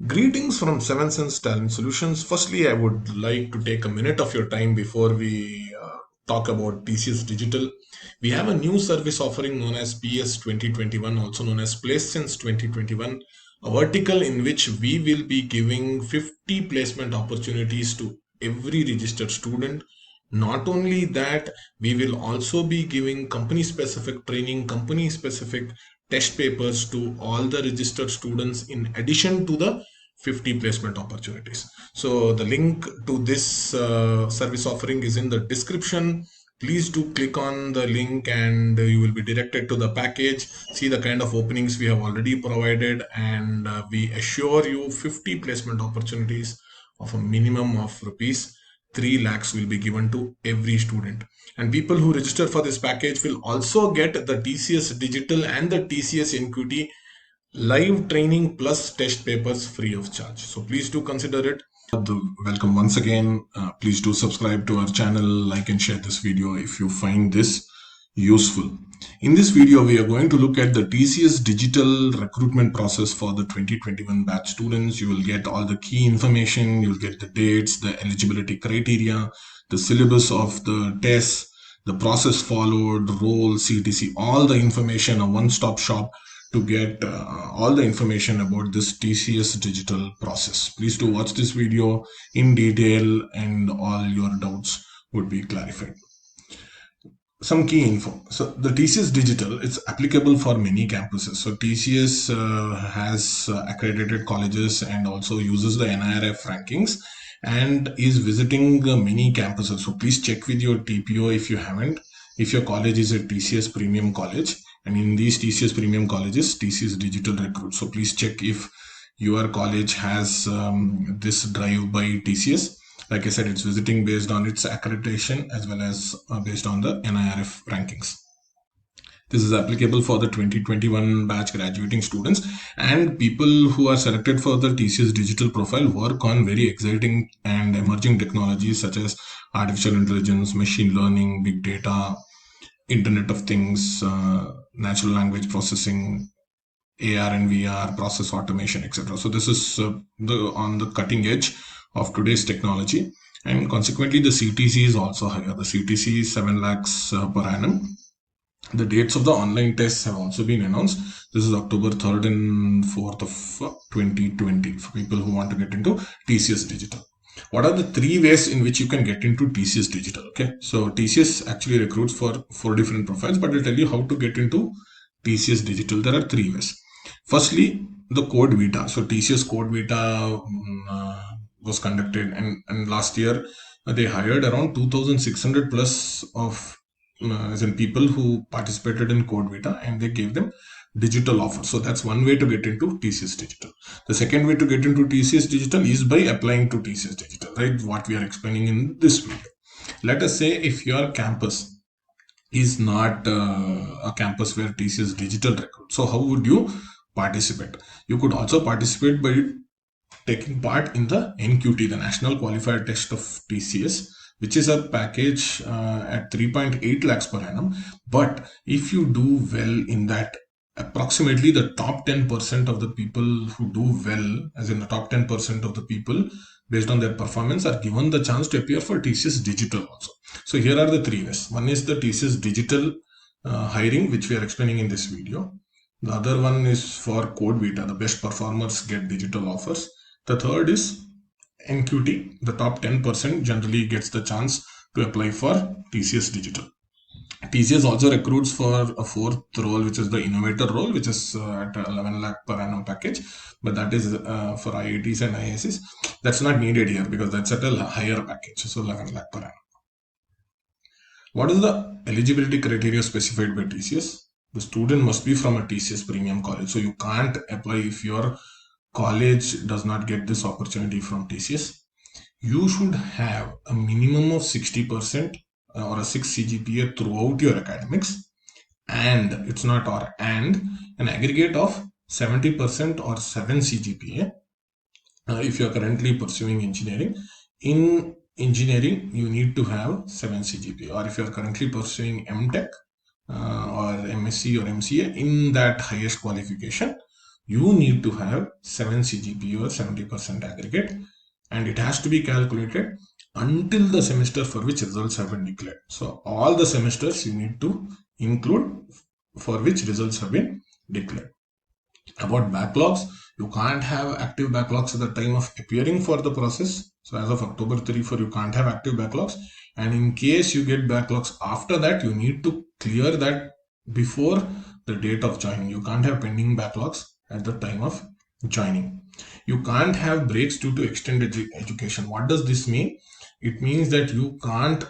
Greetings from Seven Sense Talent Solutions. Firstly, I would like to take a minute of your time before we talk about TCS Digital. We have a new service offering known as PS 2021, also known as Place Since 2021, a vertical in which we will be giving 50 placement opportunities to every registered student. Not only that, we will also be giving company specific training, company specific test papers to all the registered students in addition to the 50 placement opportunities. So the link to this service offering is in the description. Please do click on the link and you will be directed to the package. See the kind of openings we have already provided, and we assure you 50 placement opportunities of a minimum of rupees 3 lakhs will be given to every student. And people who register for this package will also get the TCS Digital and the TCS NQT live training plus test papers free of charge. So please do consider it. Welcome once again. Please do subscribe to our channel, like and share this video if you find this useful. In this video, we are going to look at the TCS digital recruitment process for the 2021 batch students. You will get all the key information. You'll get the dates, the eligibility criteria, the syllabus of the tests, the process followed, role, CTC, all the information, a one-stop shop to get all the information about this TCS digital process. Please do watch this video in detail and all your doubts would be clarified. Some key info. So the TCS digital, it's applicable for many campuses. So TCS has accredited colleges and also uses the NIRF rankings and is visiting many campuses. So please check with your TPO if you haven't. If your college is a TCS premium college, and in these TCS premium colleges, TCS digital recruit. So please check if your college has this drive by TCS. Like I said, it's visiting based on its accreditation as well as based on the NIRF rankings. This is applicable for the 2021 batch graduating students, and people who are selected for the TCS digital profile work on very exciting and emerging technologies such as artificial intelligence, machine learning, big data, Internet of Things, natural language processing, AR and VR, process automation, etc. So this is on the cutting edge of today's technology, and consequently the CTC is also higher. The CTC is 7 lakhs per annum. The dates of the online tests have also been announced. This is October 3rd and 4th of 2020 for people who want to get into TCS Digital. What are the 3 ways in which you can get into TCS Digital? Okay, so TCS actually recruits for 4 different profiles, but I'll tell you how to get into TCS Digital. There are 3 ways. Firstly, the Code Vita. So TCS Code Vita was conducted, and last year they hired around 2,600 plus of as in people who participated in Code Vita, and they gave them digital offer. So that's one way to get into TCS Digital. The second way to get into TCS Digital is by applying to TCS Digital, right? What we are explaining in this video. Let us say if your campus is not a campus where TCS Digital recruits. So how would you participate? You could also participate by taking part in the NQT, the National Qualifier Test of TCS, which is a package at 3.8 lakhs per annum. But if you do well in that, approximately the top 10% of the people who do well, as in the top 10% of the people based on their performance, are given the chance to appear for TCS Digital also. So here are the 3 ways. One is the TCS Digital hiring, which we are explaining in this video. The other one is for Code Vita, the best performers get digital offers. The third is NQT, the top 10% generally gets the chance to apply for TCS Digital. TCS also recruits for a 4th role, which is the innovator role, which is at 11 lakh per annum package, but that is for IITs and IISs. That's not needed here because that's at a higher package, so 11 lakh per annum. What is the eligibility criteria specified by TCS? The student must be from a TCS premium college, so you can't apply if your college does not get this opportunity from TCS. You should have a minimum of 60% or a 6 CGPA throughout your academics, and it's not or and an aggregate of 70% or 7 CGPA if you're currently pursuing engineering. In engineering, you need to have 7 CGPA, or if you're currently pursuing MTech or MSc or MCA, in that highest qualification, you need to have 7 CGPA or 70% aggregate, and it has to be calculated until the semester for which results have been declared. So all the semesters you need to include for which results have been declared. About backlogs, you can't have active backlogs at the time of appearing for the process. So as of October 34, you can't have active backlogs. And in case you get backlogs after that, you need to clear that before the date of joining. You can't have pending backlogs at the time of joining. You can't have breaks due to extended education. What does this mean? It means that you can't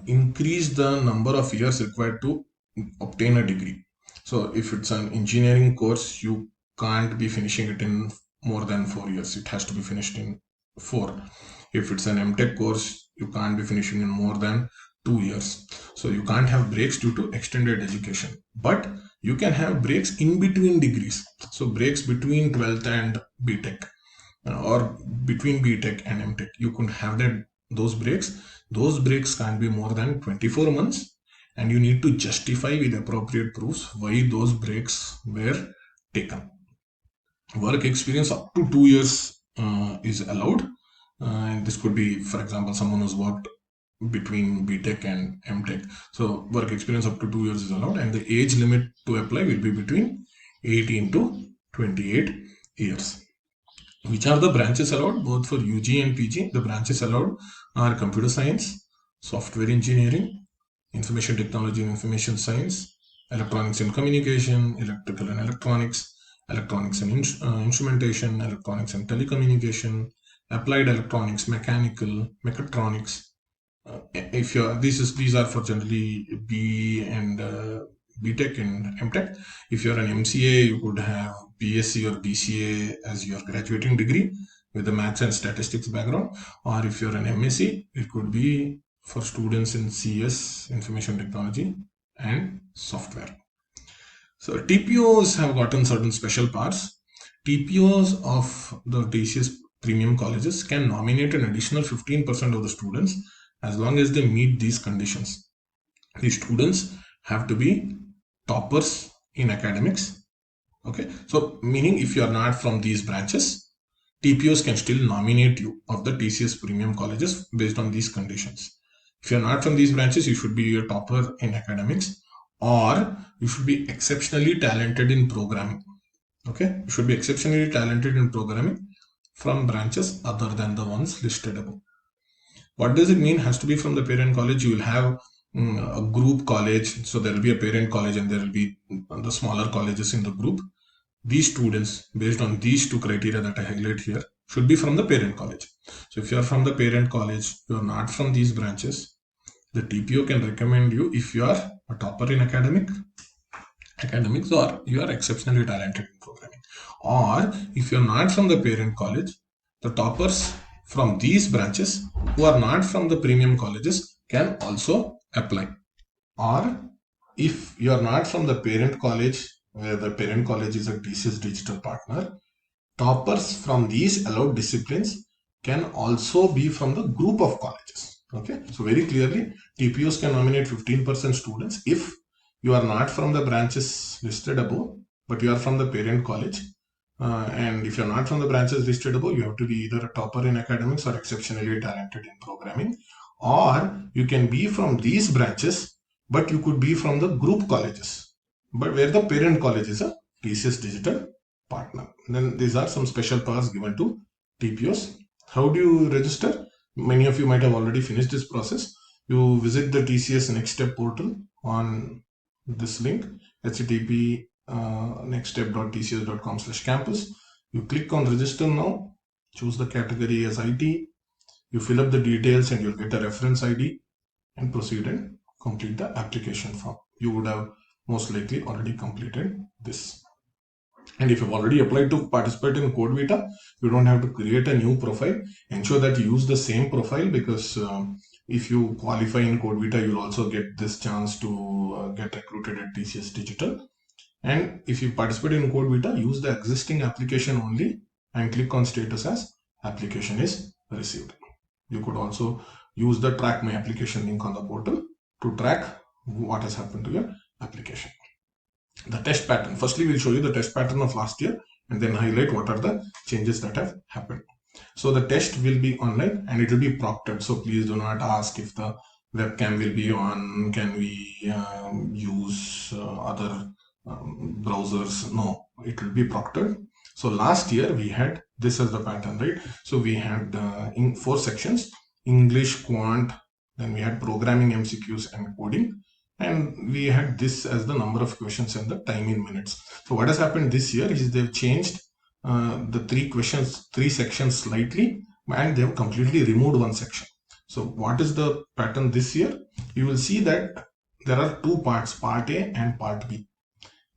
increase the number of years required to obtain a degree. So if it's an engineering course, you can't be finishing it in more than 4 years. It has to be finished in 4. If it's an MTech course, you can't be finishing in more than 2 years. So you can't have breaks due to extended education. But you can have breaks in between degrees. So breaks between 12th and BTech, or between BTech and MTech. You can have those breaks. Those breaks can't be more than 24 months, and you need to justify with appropriate proofs why those breaks were taken. Work experience up to 2 years is allowed, and this could be, for example, someone who's worked between BTech and MTech. So work experience up to 2 years is allowed, and the age limit to apply will be between 18 to 28 years. Which are the branches allowed? Both for UG and PG, the branches allowed are computer science, software engineering, information technology and information science, electronics and communication, electrical and electronics, electronics and instrumentation, electronics and telecommunication, applied electronics, mechanical, mechatronics. If you're these are for generally B and BTech and MTech. If you're an MCA, you could have BSc or BCA as your graduating degree with a maths and statistics background. Or if you're an MSc, it could be for students in CS, information technology and software. So TPOs have gotten certain special powers. TPOs of the TCS premium colleges can nominate an additional 15% of the students as long as they meet these conditions. These students have to be toppers in academics. Okay, so meaning if you are not from these branches, TPOs can still nominate you of the TCS premium colleges based on these conditions. If you are not from these branches, you should be a topper in academics, or you should be exceptionally talented in programming. Okay, you should be exceptionally talented in programming from branches other than the ones listed above. What does it mean? Has to be from the parent college. You will have a group college, so there will be a parent college and there will be the smaller colleges in the group. These students, based on these two criteria that I highlight here, should be from the parent college. So if you are from the parent college, you are not from these branches, the TPO can recommend you if you are a topper in academics, or you are exceptionally talented in programming. Or if you are not from the parent college, the toppers from these branches who are not from the premium colleges can also apply. Or if you are not from the parent college, where the parent college is a TCS digital partner, toppers from these allowed disciplines can also be from the group of colleges. Okay, so very clearly TPOs can nominate 15% students if you are not from the branches listed above, but you are from the parent college. And if you're not from the branches listed above, you have to be either a topper in academics or exceptionally talented in programming. Or you can be from these branches, but you could be from the group colleges, but where the parent college is a TCS digital partner. Then these are some special powers given to TPOs. How do you register? Many of you might have already finished this process. You visit the TCS Next Step portal on this link, http nextstep.tcs.com/campus. You click on register now, choose the category as IT, you fill up the details and you'll get a reference ID and proceed and complete the application form. You would have most likely already completed this. And if you've already applied to participate in Code Vita, you don't have to create a new profile. Ensure that you use the same profile, because if you qualify in Code Vita, you'll also get this chance to get recruited at TCS Digital. And if you participate in Code Vita, use the existing application only and click on status as application is received. You could also use the track my application link on the portal to track what has happened to your application. The test pattern. Firstly, we'll show you the test pattern of last year and then highlight what are the changes that have happened. So the test will be online and it will be proctored. So please do not ask if the webcam will be on. Can we use other browsers? No, it will be proctored. So last year we had this as the pattern, right? So we had in 4 sections: English, Quant, then we had programming, MCQs, and coding. And we had this as the number of questions and the time in minutes. So what has happened this year is they've changed the 3 sections slightly, and they have completely removed 1 section. So what is the pattern this year? You will see that there are 2 parts, part A and part B.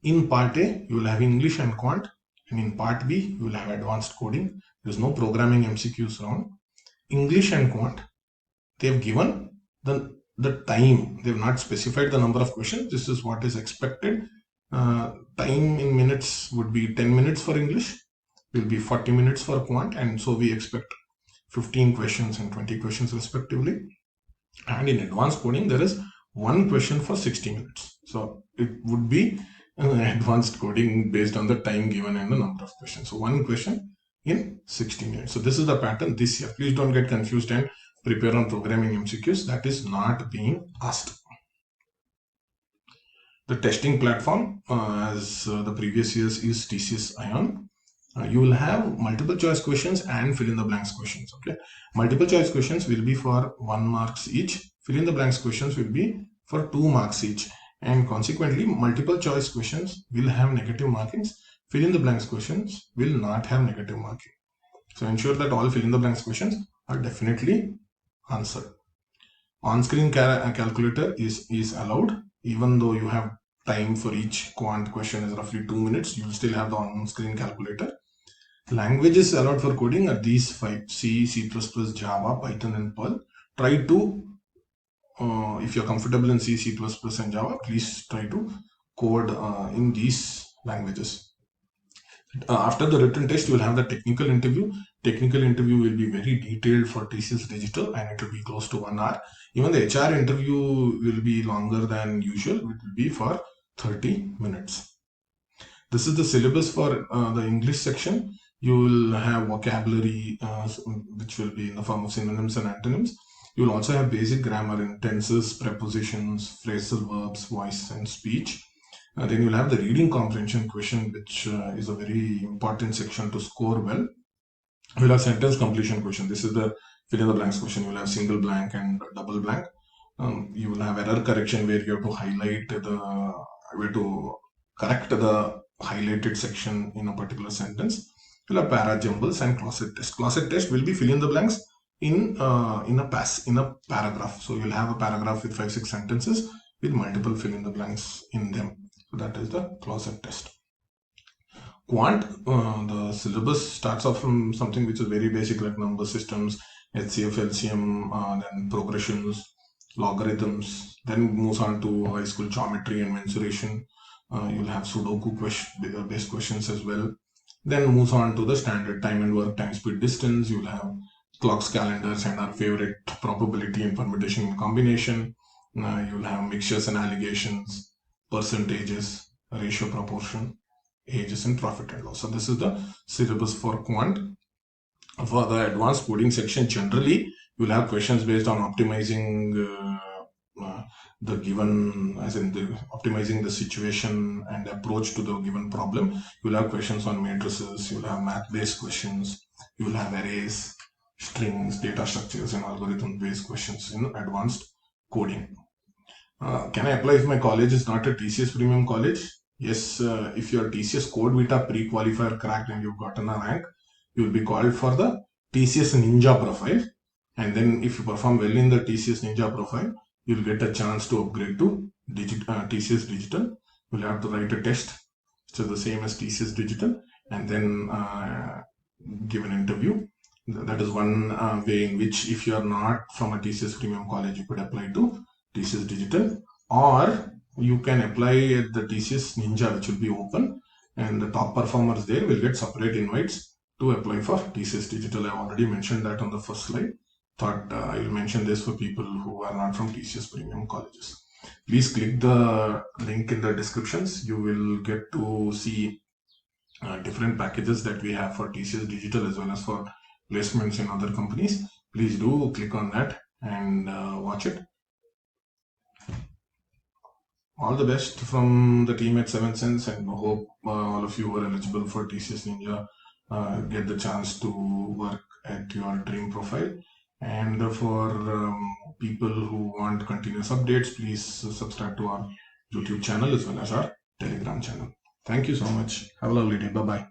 In part A, you will have English and Quant, and in part B, you will have advanced coding. There is no programming MCQs round. English and Quant, they have given the time. They have not specified the number of questions. This is what is expected. Time in minutes would be 10 minutes for English, will be 40 minutes for Quant, and so we expect 15 questions and 20 questions respectively. And in advanced coding, there is 1 question for 60 minutes. So it would be advanced coding based on the time given and the number of questions. So 1 question in 60 minutes. So this is the pattern this year. Please don't get confused and prepare on programming MCQs. That is not being asked. The testing platform, as the previous years, is TCS Ion. You will have multiple choice questions and fill in the blanks questions. Okay, multiple choice questions will be for 1 marks each. Fill in the blanks questions will be for 2 marks each, and consequently multiple choice questions will have negative markings. Fill in the blanks questions will not have negative marking. So ensure that all fill in the blanks questions are definitely answered. On-screen calculator is allowed, even though you have time for each quant question is roughly 2 minutes. You will still have the on-screen calculator. Languages allowed for coding are these 5: C, C++, Java, Python, and Perl. Try to, if you're comfortable in C, C++, and Java, please try to code in these languages. After the written test, you will have the technical interview. Technical interview will be very detailed for TCS Digital, and it will be close to 1 hour. Even the HR interview will be longer than usual. It will be for 30 minutes. This is the syllabus for the English section. You will have vocabulary, which will be in the form of synonyms and antonyms. You will also have basic grammar in tenses, prepositions, phrasal verbs, voice, and speech. Then you'll have the reading comprehension question, which is a very important section to score well. You'll have sentence completion question. This is the fill in the blanks question. You'll have single blank and double blank. You will have error correction where you have to highlight to correct the highlighted section in a particular sentence. You'll have para jumbles and closet test. Closet test will be fill in the blanks in a paragraph. So you'll have a paragraph with 5-6 sentences with multiple fill in the blanks in them. So that is the closet test. Quant, the syllabus starts off from something which is very basic, like number systems, HCF, LCM, then progressions, logarithms, then moves on to high school geometry and mensuration. You'll have Sudoku based questions as well. Then moves on to the standard time and work, time, speed, distance. You'll have clocks, calendars, and our favorite probability and permutation and combination. You'll have mixtures and allegations, percentages, ratio, proportion, ages, and profit and loss. So this is the syllabus for Quant. For the advanced coding section, generally you'll have questions based on optimizing the given, as in optimizing the situation and approach to the given problem. You'll have questions on matrices. You'll have math-based questions. You'll have arrays, strings, data structures, and algorithm-based questions in advanced coding. Can I apply if my college is not a TCS Premium College? Yes, if your TCS Code Vita pre-qualifier cracked and you've gotten a rank, you will be called for the TCS Ninja profile. And then if you perform well in the TCS Ninja profile, you'll get a chance to upgrade to TCS Digital. You'll have to write a test, which is the same as TCS Digital, and then give an interview. That is one way in which, if you are not from a TCS Premium College, you could apply to TCS Digital, or you can apply at the TCS Ninja, which will be open, and the top performers there will get separate invites to apply for TCS Digital. I already mentioned that on the first slide. Thought I will mention this for people who are not from TCS Premium Colleges. Please click the link in the descriptions. You will get to see different packages that we have for TCS Digital as well as for placements in other companies. Please do click on that and watch it. All the best from the team at 7 Sense, and hope all of you who are eligible for TCS Ninja get the chance to work at your dream profile. And for people who want continuous updates, please subscribe to our YouTube channel as well as our Telegram channel. Thank you so much. Have a lovely day. Bye bye.